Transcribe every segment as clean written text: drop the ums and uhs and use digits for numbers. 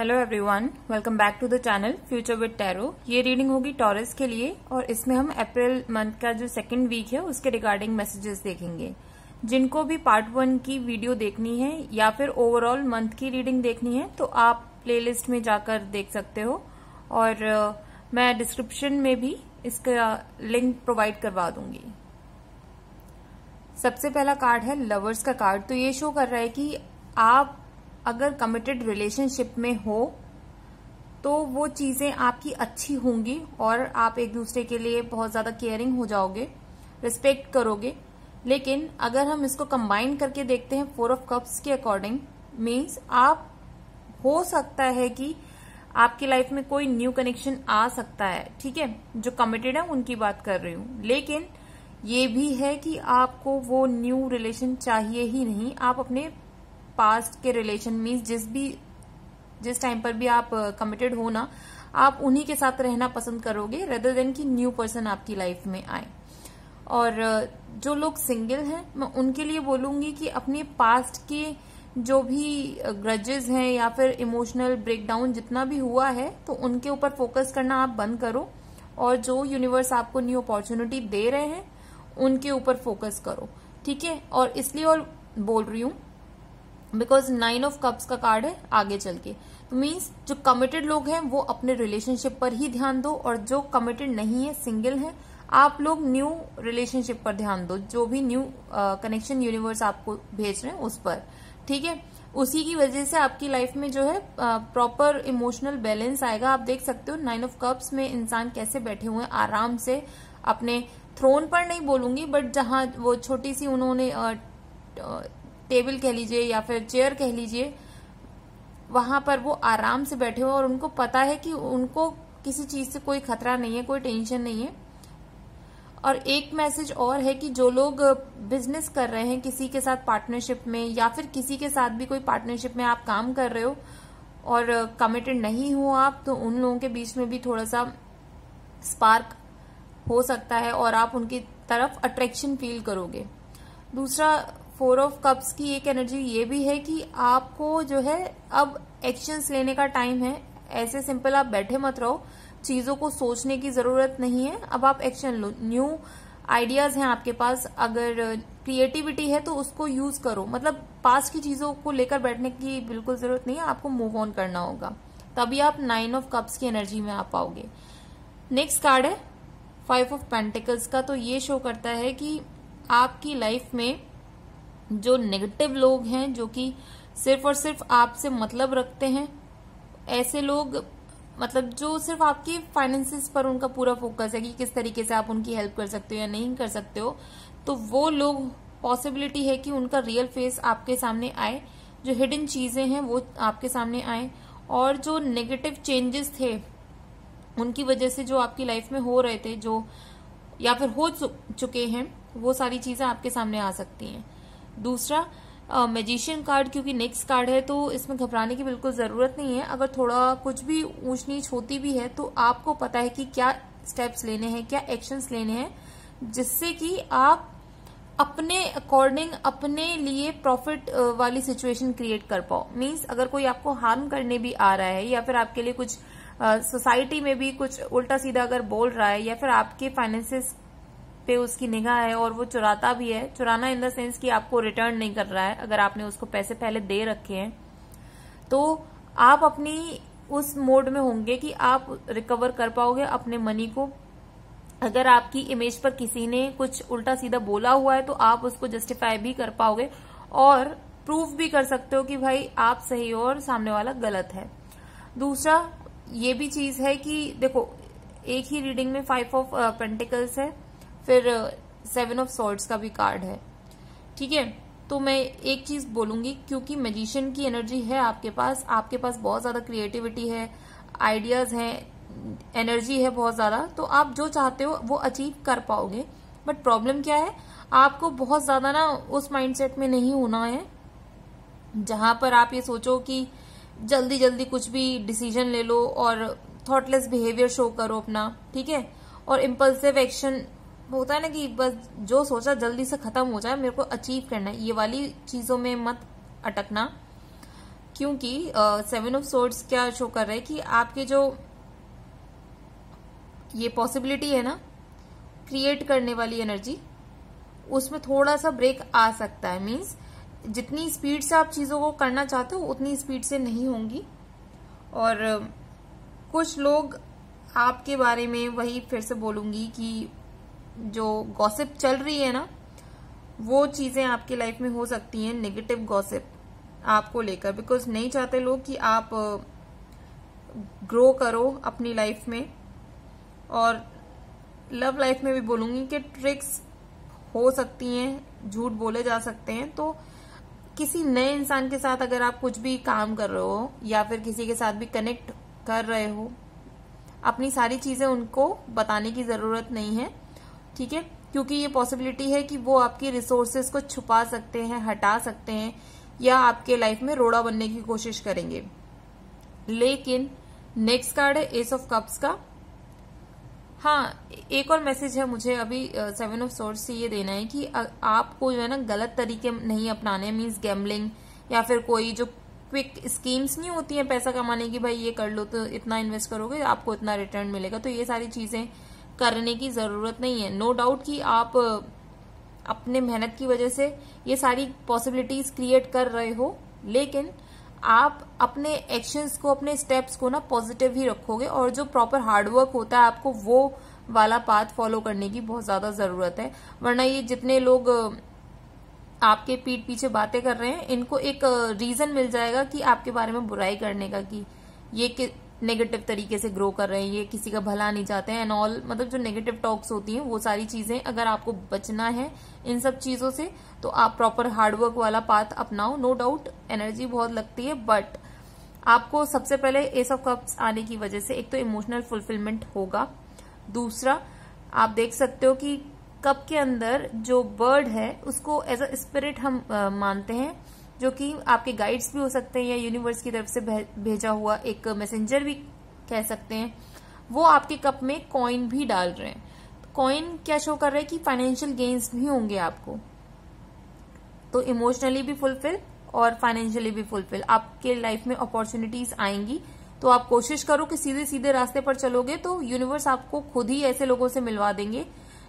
Hello everyone, welcome back to the channel future with tarot. ये reading होगी Taurus के लिए और इसमें हम अप्रैल मंथ का जो सेकंड वीक है उसके रिगार्डिंग मैसेजेस देखेंगे। जिनको भी पार्ट 1 की वीडियो देखनी है या फिर ओवरऑल मंथ की रीडिंग देखनी है तो आप प्लेलिस्ट में जाकर देख सकते हो और मैं डिस्क्रिप्शन में भी इसका लिंक प्रोवाइड करवा दूंगी। सबसे पहला कार्ड है लवर्स का कार्ड। तो ये शो कर रहा है कि आप अगर कमिटेड रिलेशनशिप में हो तो वो चीजें आपकी अच्छी होंगी और आप एक दूसरे के लिए बहुत ज्यादा केयरिंग हो जाओगे, रिस्पेक्ट करोगे। लेकिन अगर हम इसको कंबाइन करके देखते हैं 4 ऑफ कप्स के अकॉर्डिंग, मीन्स आप हो सकता है कि आपकी लाइफ में कोई न्यू कनेक्शन आ सकता है, ठीक है, जो कमिटेड है उनकी बात कर रही हूं। लेकिन ये भी है कि आपको वो न्यू रिलेशन चाहिए ही नहीं। आप अपने पास्ट के रिलेशन मीन्स जिस टाइम पर भी आप कमिटेड हो ना, आप उन्हीं के साथ रहना पसंद करोगे रेदर देन कि न्यू पर्सन आपकी लाइफ में आए। और जो लोग सिंगल हैं मैं उनके लिए बोलूंगी कि अपने पास्ट के जो भी ग्रजेस हैं या फिर इमोशनल ब्रेकडाउन जितना भी हुआ है तो उनके ऊपर फोकस करना आप बंद करो और जो यूनिवर्स आपको न्यू अपॉर्चुनिटी दे रहे हैं उनके ऊपर फोकस करो, ठीक है। और इसलिए और बोल रही हूं बिकॉज 9 ऑफ कप्स का कार्ड है आगे चल के। तो मीन्स जो कमिटेड लोग हैं वो अपने रिलेशनशिप पर ही ध्यान दो और जो कमिटेड नहीं है, सिंगल है, आप लोग न्यू रिलेशनशिप पर ध्यान दो। जो भी न्यू कनेक्शन यूनिवर्स आपको भेज रहे हैं उस पर, ठीक है। उसी की वजह से आपकी लाइफ में जो है प्रॉपर इमोशनल बैलेंस आएगा। आप देख सकते हो 9 ऑफ कप्स में इंसान कैसे बैठे हुए हैं आराम से, अपने थ्रोन पर नहीं बोलूंगी बट जहां वो छोटी सी उन्होंने टेबल कह लीजिए या फिर चेयर कह लीजिए, वहां पर वो आराम से बैठे हुए और उनको पता है कि उनको किसी चीज से कोई खतरा नहीं है, कोई टेंशन नहीं है। और एक मैसेज और है कि जो लोग बिजनेस कर रहे हैं किसी के साथ पार्टनरशिप में या फिर किसी के साथ भी कोई पार्टनरशिप में आप काम कर रहे हो और कमिटेड नहीं हो आप, तो उन लोगों के बीच में भी थोड़ा सा स्पार्क हो सकता है और आप उनकी तरफ अट्रैक्शन फील करोगे। दूसरा 4 ऑफ कप्स की एक एनर्जी ये भी है कि आपको जो है अब एक्शंस लेने का टाइम है। ऐसे सिंपल आप बैठे मत रहो, चीजों को सोचने की जरूरत नहीं है, अब आप एक्शन लो। न्यू आइडियाज हैं आपके पास, अगर क्रिएटिविटी है तो उसको यूज करो। मतलब पास्ट की चीजों को लेकर बैठने की बिल्कुल जरूरत नहीं है, आपको मूव ऑन करना होगा, तभी आप 9 ऑफ कप्स की एनर्जी में आ पाओगे। नेक्स्ट कार्ड है 5 ऑफ पेंटिकल्स का। तो ये शो करता है कि आपकी लाइफ में जो नेगेटिव लोग हैं, जो कि सिर्फ और सिर्फ आपसे मतलब रखते हैं, ऐसे लोग, मतलब जो सिर्फ आपकी फाइनेंसेस पर उनका पूरा फोकस है कि किस तरीके से आप उनकी हेल्प कर सकते हो या नहीं कर सकते हो, तो वो लोग पॉसिबिलिटी है कि उनका रियल फेस आपके सामने आए, जो हिडन चीजें हैं वो आपके सामने आए और जो नेगेटिव चेंजेस थे उनकी वजह से जो आपकी लाइफ में हो रहे थे, जो या फिर हो चुके हैं, वो सारी चीजें आपके सामने आ सकती हैं। दूसरा मैजिशियन कार्ड, क्योंकि नेक्स्ट कार्ड है तो इसमें घबराने की बिल्कुल जरूरत नहीं है। अगर थोड़ा कुछ भी ऊंच नीच होती भी है तो आपको पता है कि क्या स्टेप्स लेने हैं, क्या एक्शंस लेने हैं, जिससे कि आप अपने अकॉर्डिंग अपने लिए प्रॉफिट वाली सिचुएशन क्रिएट कर पाओ। मीन्स अगर कोई आपको हार्म करने भी आ रहा है या फिर आपके लिए कुछ सोसाइटी में भी कुछ उल्टा सीधा अगर बोल रहा है या फिर आपके फाइनेंसेस पे उसकी निगाह है और वो चुराता भी है, चुराना इन द सेंस कि आपको रिटर्न नहीं कर रहा है, अगर आपने उसको पैसे पहले दे रखे हैं, तो आप अपनी उस मोड में होंगे कि आप रिकवर कर पाओगे अपने मनी को। अगर आपकी इमेज पर किसी ने कुछ उल्टा सीधा बोला हुआ है तो आप उसको जस्टिफाई भी कर पाओगे और प्रूफ भी कर सकते हो कि भाई आप सही हो और सामने वाला गलत है। दूसरा ये भी चीज है कि देखो, एक ही रीडिंग में 5 ऑफ पेंटिकल्स है, फिर 7 ऑफ सॉर्ड्स का भी कार्ड है, ठीक है। तो मैं एक चीज बोलूंगी, क्योंकि मैजिशियन की एनर्जी है आपके पास बहुत ज्यादा क्रिएटिविटी है, आइडियाज हैं, एनर्जी है बहुत ज्यादा, तो आप जो चाहते हो वो अचीव कर पाओगे। बट प्रॉब्लम क्या है, आपको बहुत ज्यादा ना उस माइंडसेट में नहीं होना है जहां पर आप ये सोचो कि जल्दी जल्दी कुछ भी डिसीजन ले लो और थॉटलेस बिहेवियर शो करो अपना, ठीक है। और इम्पल्सिव एक्शन होता है ना कि बस जो सोचा जल्दी से खत्म हो जाए, मेरे को अचीव करना है, ये वाली चीजों में मत अटकना। क्योंकि 7 ऑफ सोर्ड्स क्या शो कर रहा है कि आपके जो ये पॉसिबिलिटी है ना क्रिएट करने वाली एनर्जी, उसमें थोड़ा सा ब्रेक आ सकता है। मीन्स जितनी स्पीड से आप चीजों को करना चाहते हो उतनी स्पीड से नहीं होंगी। और कुछ लोग आपके बारे में, वही फिर से बोलूंगी कि जो गॉसिप चल रही है ना, वो चीजें आपकी लाइफ में हो सकती हैं, नेगेटिव गॉसिप आपको लेकर, बिकॉज नहीं चाहते लोग कि आप ग्रो करो अपनी लाइफ में। और लव लाइफ में भी बोलूंगी कि ट्रिक्स हो सकती हैं, झूठ बोले जा सकते हैं। तो किसी नए इंसान के साथ अगर आप कुछ भी काम कर रहे हो या फिर किसी के साथ भी कनेक्ट कर रहे हो, अपनी सारी चीजें उनको बताने की जरूरत नहीं है, ठीक है? क्योंकि ये पॉसिबिलिटी है कि वो आपकी रिसोर्सेज को छुपा सकते हैं, हटा सकते हैं, या आपके लाइफ में रोड़ा बनने की कोशिश करेंगे। लेकिन नेक्स्ट कार्ड है एस ऑफ कप्स का। हाँ, एक और मैसेज है मुझे अभी 7 ऑफ सोर्ड्स से ये देना है कि आपको जो है ना गलत तरीके नहीं अपनाने। मीन्स गैम्बलिंग या फिर कोई जो क्विक स्कीम्स नहीं होती हैं पैसा कमाने की, भाई ये कर लो तो इतना इन्वेस्ट करोगे आपको इतना रिटर्न मिलेगा, तो ये सारी चीजें करने की जरूरत नहीं है। नो डाउट कि आप अपने मेहनत की वजह से ये सारी पॉसिबिलिटीज क्रिएट कर रहे हो, लेकिन आप अपने एक्शंस को, अपने स्टेप्स को ना पॉजिटिव ही रखोगे, और जो प्रॉपर हार्डवर्क होता है आपको वो वाला पाथ फॉलो करने की बहुत ज्यादा जरूरत है। वरना ये जितने लोग आपके पीठ पीछे बातें कर रहे हैं, इनको एक रीजन मिल जाएगा कि आपके बारे में बुराई करने का, कि ये नेगेटिव तरीके से ग्रो कर रहे हैं, ये किसी का भला नहीं चाहते हैं एंड ऑल। मतलब जो नेगेटिव टॉक्स होती हैं वो सारी चीजें, अगर आपको बचना है इन सब चीजों से तो आप प्रॉपर हार्डवर्क वाला पाथ अपनाओ। नो डाउट एनर्जी बहुत लगती है, बट आपको सबसे पहले एस ऑफ कप्स आने की वजह से एक तो इमोशनल फुलफिलमेंट होगा। दूसरा, आप देख सकते हो कि कप के अंदर जो बर्ड है उसको एज अ स्पिरिट हम मानते हैं, जो कि आपके गाइड्स भी हो सकते हैं या यूनिवर्स की तरफ से भेजा हुआ एक मैसेंजर भी कह सकते हैं। वो आपके कप में कॉइन भी डाल रहे हैं। कॉइन क्या शो कर रहे हैं कि फाइनेंशियल गेन्स भी होंगे आपको, तो इमोशनली भी फुलफिल और फाइनेंशियली भी फुलफिल। आपके लाइफ में अपॉर्चुनिटीज आएंगी, तो आप कोशिश करो कि सीधे सीधे रास्ते पर चलोगे तो यूनिवर्स आपको खुद ही ऐसे लोगों से मिलवा देंगे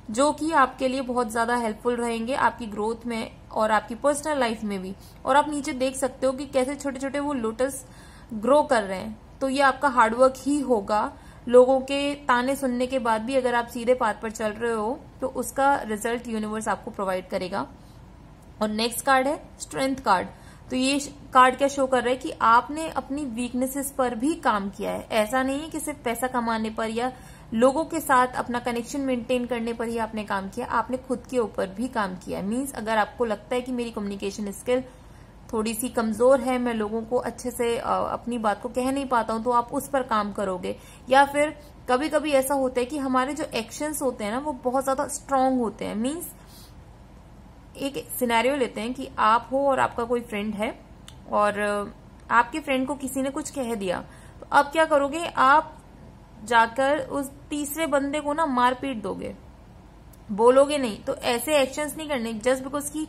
जो कि आपके लिए बहुत ज्यादा हेल्पफुल रहेंगे आपकी ग्रोथ में और आपकी पर्सनल लाइफ में भी। और आप नीचे देख सकते हो कि कैसे छोटे छोटे वो लोटस ग्रो कर रहे हैं, तो ये आपका हार्डवर्क ही होगा। लोगों के ताने सुनने के बाद भी अगर आप सीधे पाथ पर चल रहे हो तो उसका रिजल्ट यूनिवर्स आपको प्रोवाइड करेगा। और नेक्स्ट कार्ड है स्ट्रेंथ कार्ड। तो ये कार्ड क्या शो कर रहा है कि आपने अपनी वीकनेसेस पर भी काम किया है। ऐसा नहीं है कि सिर्फ पैसा कमाने पर या लोगों के साथ अपना कनेक्शन मेंटेन करने पर ही आपने काम किया, आपने खुद के ऊपर भी काम किया है। मीन्स अगर आपको लगता है कि मेरी कम्युनिकेशन स्किल थोड़ी सी कमजोर है, मैं लोगों को अच्छे से अपनी बात को कह नहीं पाता हूं, तो आप उस पर काम करोगे। या फिर कभी कभी ऐसा होता है कि हमारे जो एक्शंस होते हैं ना वो बहुत ज्यादा स्ट्रांग होते हैं। मीन्स एक सिनेरियो लेते हैं कि आप हो और आपका कोई फ्रेंड है और आपके फ्रेंड को किसी ने कुछ कह दिया, तो अब क्या करोगे, आप जाकर उस तीसरे बंदे को ना मार पीट दोगे, बोलोगे नहीं। तो ऐसे एक्शंस नहीं करने जस्ट बिकॉज कि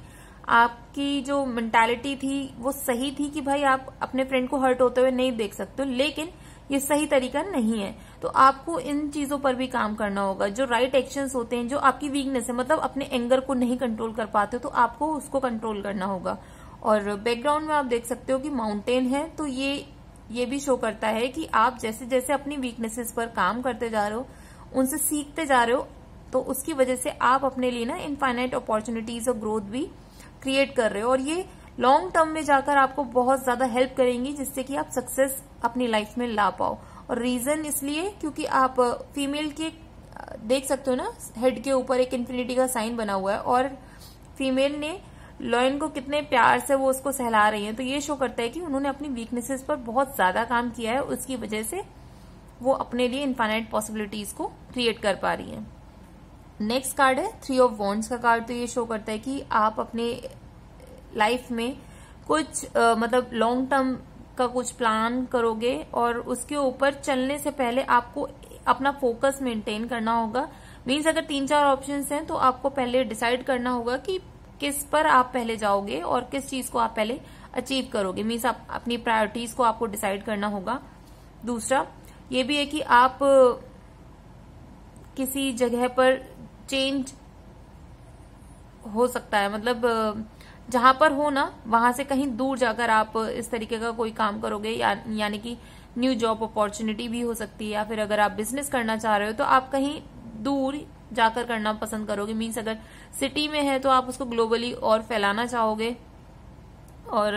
आपकी जो मेंटालिटी थी वो सही थी कि भाई आप अपने फ्रेंड को हर्ट होते हुए नहीं देख सकते, लेकिन ये सही तरीका नहीं है। तो आपको इन चीजों पर भी काम करना होगा। जो राइट एक्शंस होते हैं, जो आपकी वीकनेस है, मतलब अपने एंगर को नहीं कंट्रोल कर पाते तो आपको उसको कंट्रोल करना होगा। और बैकग्राउंड में आप देख सकते हो कि माउंटेन है, तो ये भी शो करता है कि आप जैसे जैसे अपनी वीकनेसेस पर काम करते जा रहे हो, उनसे सीखते जा रहे हो, तो उसकी वजह से आप अपने लिए ना इनफाइनाइट अपॉर्चुनिटीज और ग्रोथ भी क्रिएट कर रहे हो। और ये लॉन्ग टर्म में जाकर आपको बहुत ज्यादा हेल्प करेंगी, जिससे कि आप सक्सेस अपनी लाइफ में ला पाओ। और रीजन इसलिए क्योंकि आप फीमेल के देख सकते हो ना, हेड के ऊपर एक इन्फिनिटी का साइन बना हुआ है और फीमेल ने लॉयन को कितने प्यार से वो उसको सहला रही है। तो ये शो करता है कि उन्होंने अपनी वीकनेसेस पर बहुत ज्यादा काम किया है, उसकी वजह से वो अपने लिए इनफाइनाइट पॉसिबिलिटीज को क्रिएट कर पा रही है। नेक्स्ट कार्ड है 3 ऑफ वॉन्ड्स का कार्ड। तो ये शो करता है कि आप अपने लाइफ में कुछ मतलब लॉन्ग टर्म का कुछ प्लान करोगे और उसके ऊपर चलने से पहले आपको अपना फोकस मेंटेन करना होगा। मीन्स अगर 3-4 ऑप्शंस हैं तो आपको पहले डिसाइड करना होगा कि किस पर आप पहले जाओगे और किस चीज को आप पहले अचीव करोगे। मीन्स आप अपनी प्रायोरिटीज को आपको डिसाइड करना होगा। दूसरा ये भी है कि आप किसी जगह पर चेंज हो सकता है, मतलब जहां पर हो ना वहां से कहीं दूर जाकर आप इस तरीके का कोई काम करोगे, यानी कि न्यू जॉब अपॉर्चुनिटी भी हो सकती है, या फिर अगर आप बिजनेस करना चाह रहे हो तो आप कहीं दूर जाकर करना पसंद करोगे। मीन्स अगर सिटी में है तो आप उसको ग्लोबली और फैलाना चाहोगे। और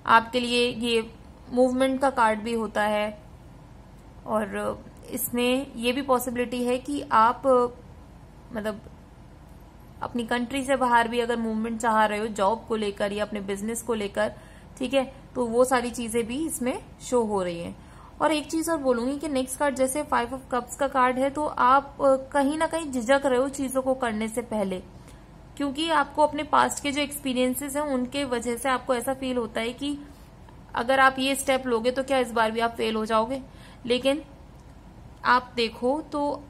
आपके लिए ये मूवमेंट का कार्ड भी होता है, और इसमें ये भी पॉसिबिलिटी है कि आप मतलब अपनी कंट्री से बाहर भी अगर मूवमेंट चाह रहे हो जॉब को लेकर या अपने बिजनेस को लेकर, ठीक है, तो वो सारी चीजें भी इसमें शो हो रही हैं। और एक चीज और बोलूंगी कि नेक्स्ट कार्ड जैसे 5 ऑफ कप्स का कार्ड है, तो आप कहीं ना कहीं झिझक रहे हो चीजों को करने से पहले, क्योंकि आपको अपने पास्ट के जो एक्सपीरियंसेस हैं उनके वजह से आपको ऐसा फील होता है कि अगर आप ये स्टेप लोगे तो क्या इस बार भी आप फेल हो जाओगे। लेकिन आप देखो तो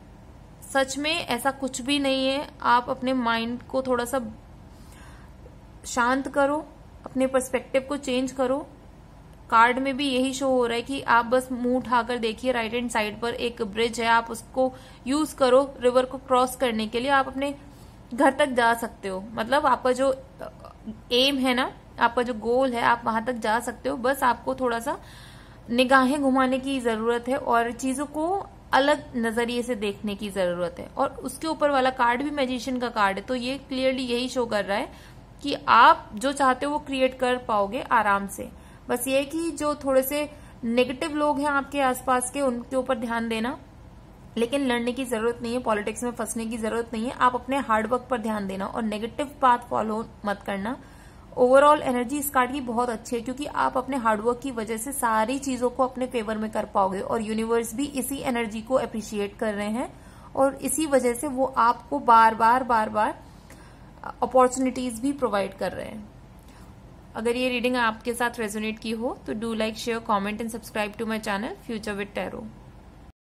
सच में ऐसा कुछ भी नहीं है। आप अपने माइंड को थोड़ा सा शांत करो, अपने पर्सपेक्टिव को चेंज करो। कार्ड में भी यही शो हो रहा है कि आप बस मुंह उठाकर देखिए, राइट हैंड साइड पर एक ब्रिज है, आप उसको यूज करो रिवर को क्रॉस करने के लिए। आप अपने घर तक जा सकते हो, मतलब आपका जो एम है ना, आपका जो गोल है, आप वहां तक जा सकते हो। बस आपको थोड़ा सा निगाहें घुमाने की जरूरत है और चीजों को अलग नजरिए से देखने की जरूरत है। और उसके ऊपर वाला कार्ड भी मैजिशियन का कार्ड है, तो ये क्लियरली यही शो कर रहा है कि आप जो चाहते हो वो क्रिएट कर पाओगे आराम से। बस ये कि जो थोड़े से नेगेटिव लोग हैं आपके आसपास के, उनके ऊपर ध्यान देना, लेकिन लड़ने की जरूरत नहीं है, पॉलिटिक्स में फंसने की जरूरत नहीं है। आप अपने हार्डवर्क पर ध्यान देना और नेगेटिव पाथ फॉलो मत करना। ओवरऑल एनर्जी इस कार्ड की बहुत अच्छी है, क्योंकि आप अपने हार्डवर्क की वजह से सारी चीजों को अपने फेवर में कर पाओगे, और यूनिवर्स भी इसी एनर्जी को अप्रिशिएट कर रहे हैं, और इसी वजह से वो आपको बार बार अपॉर्चुनिटीज भी प्रोवाइड कर रहे हैं। अगर ये रीडिंग आपके साथ रेजोनेट की हो तो do like, share, comment and subscribe to my channel future with tarot.